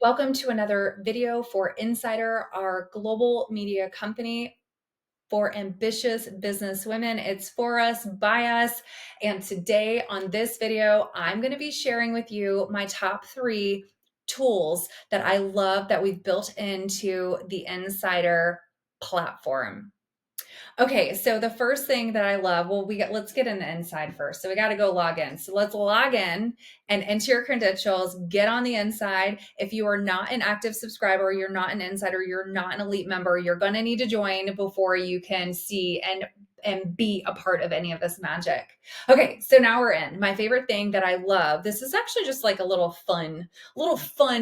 Welcome to another video for Insider, our global media company for ambitious business women. It's for us, by us. And today on this video, I'm going to be sharing with you my top 3 tools that I love that we've built into the Insider platform. Okay, so the first thing that I love, let's get in the inside first. So we got to go log in. So let's log in and enter your credentials, get on the inside. If you are not an active subscriber, you're not an insider, you're not an elite member, you're going to need to join before you can see and be a part of any of this magic. Okay, so now we're in. My favorite thing that I love, this is actually just like a little fun,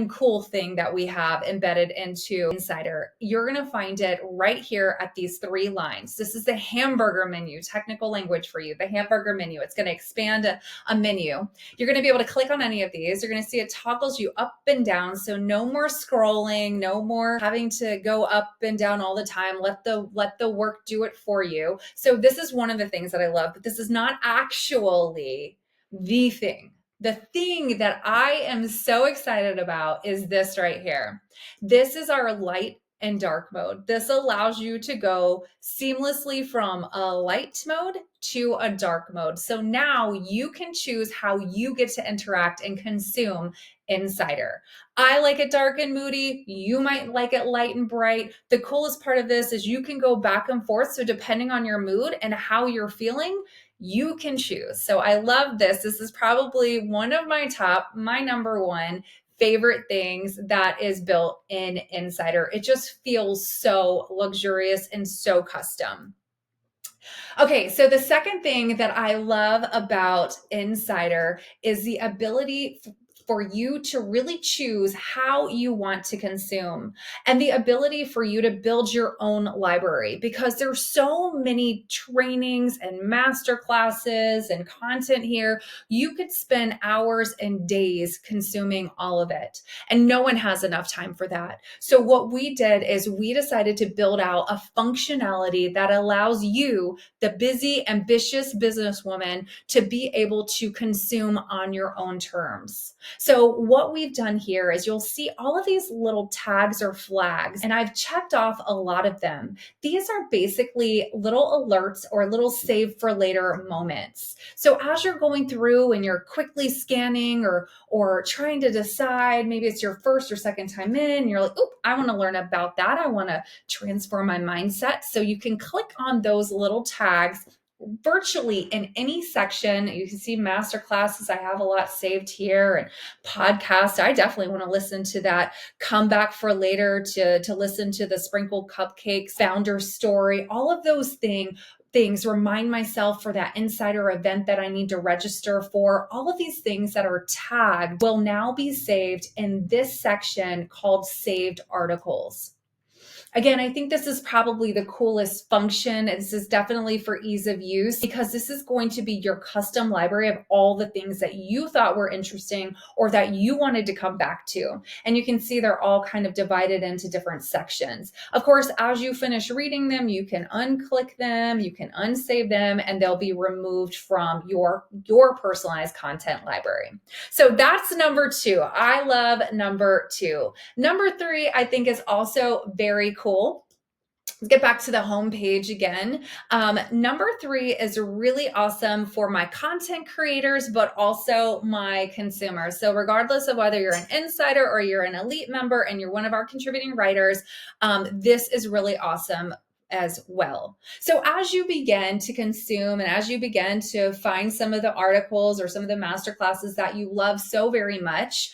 cool thing that we have embedded into Insider. You're going to find it right here at these 3 lines. This is the hamburger menu, technical language for you, the hamburger menu. It's going to expand a menu. You're going to be able to click on any of these. You're going to see it toggles you up and down. So no more scrolling, no more having to go up and down all the time. Let the work do it for you. So this is one of the things that I love, but this is not actually the thing. The thing that I am so excited about is this right here. This is our light and dark mode. This allows you to go seamlessly from a light mode to a dark mode. So now you can choose how you get to interact and consume Insider. I like it dark and moody. You might like it light and bright. The coolest part of this is you can go back and forth. So depending on your mood and how you're feeling, you can choose. So I love this. This is probably one of my number one favorite things that is built in Insider. It just feels so luxurious and so custom. Okay, so the second thing that I love about Insider is the ability for you to really choose how you want to consume and the ability for you to build your own library, because there's so many trainings and master classes and content here. You could spend hours and days consuming all of it, and no one has enough time for that. So what we did is we decided to build out a functionality that allows you, the busy, ambitious businesswoman, to be able to consume on your own terms. So what we've done here is you'll see all of these little tags or flags, and I've checked off a lot of them. These are basically little alerts or little save for later moments. So as you're going through and you're quickly scanning or trying to decide, maybe it's your first or second time in, and you're like, oh, I want to learn about that. I want to transform my mindset. So you can click on those little tags virtually in any section. You can see master classes. I have a lot saved here, and podcasts. I definitely want to listen to that. Come back for later to listen to the Sprinkle Cupcakes founder story. All of those things, remind myself for that insider event that I need to register for. All of these things that are tagged will now be saved in this section called saved articles. Again, I think this is probably the coolest function. This is definitely for ease of use, because this is going to be your custom library of all the things that you thought were interesting or that you wanted to come back to. And you can see they're all kind of divided into different sections. Of course, as you finish reading them, you can unclick them, you can unsave them, and they'll be removed from your personalized content library. So that's number 2. I love number 2. Number 3, I think, is also very cool. Let's get back to the home page again. Number 3 is really awesome for my content creators, but also my consumers. So regardless of whether you're an insider or you're an elite member and you're one of our contributing writers, this is really awesome as well. So as you begin to consume and as you begin to find some of the articles or some of the master classes that you love so very much,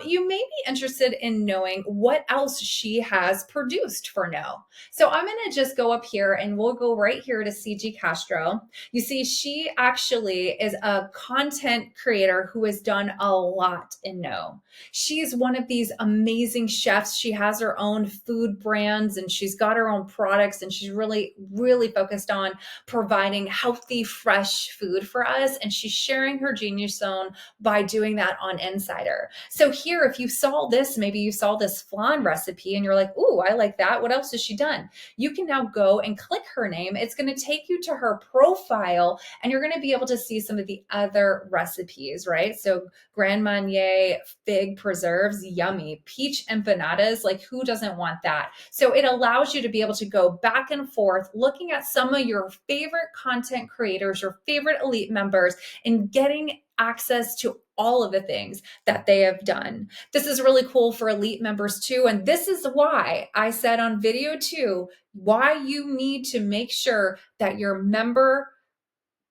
you may be interested in knowing what else she has produced for No. So I'm going to just go up here and we'll go right here to CG Castro. You see, she actually is a content creator who has done a lot in No. She's one of these amazing chefs. She has her own food brands and she's got her own products and she's she's really, really focused on providing healthy, fresh food for us. And she's sharing her genius zone by doing that on Insider. So here, if you saw this, maybe you saw this flan recipe and you're like, ooh, I like that. What else has she done? You can now go and click her name. It's going to take you to her profile and you're going to be able to see some of the other recipes, right? So Grand Marnier fig preserves, yummy. Peach empanadas, like who doesn't want that? So it allows you to be able to go back and forth looking at some of your favorite content creators, your favorite elite members, and getting access to all of the things that they have done. This is really cool for elite members too. And this is why I said on video 2, why you need to make sure that your member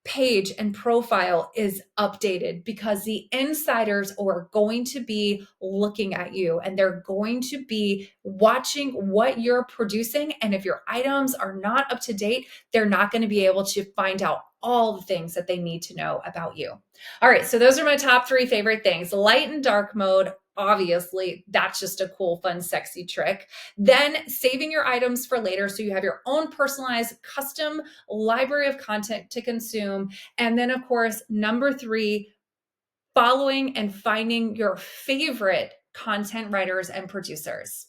page and profile is updated, because the insiders are going to be looking at you and they're going to be watching what you're producing. And if your items are not up to date, they're not going to be able to find out all the things that they need to know about you. All right, so those are my top 3 favorite things. Light and dark mode, obviously, that's just a cool, fun, sexy trick. Then saving your items for later so you have your own personalized custom library of content to consume. And then, of course, number 3, following and finding your favorite content writers and producers.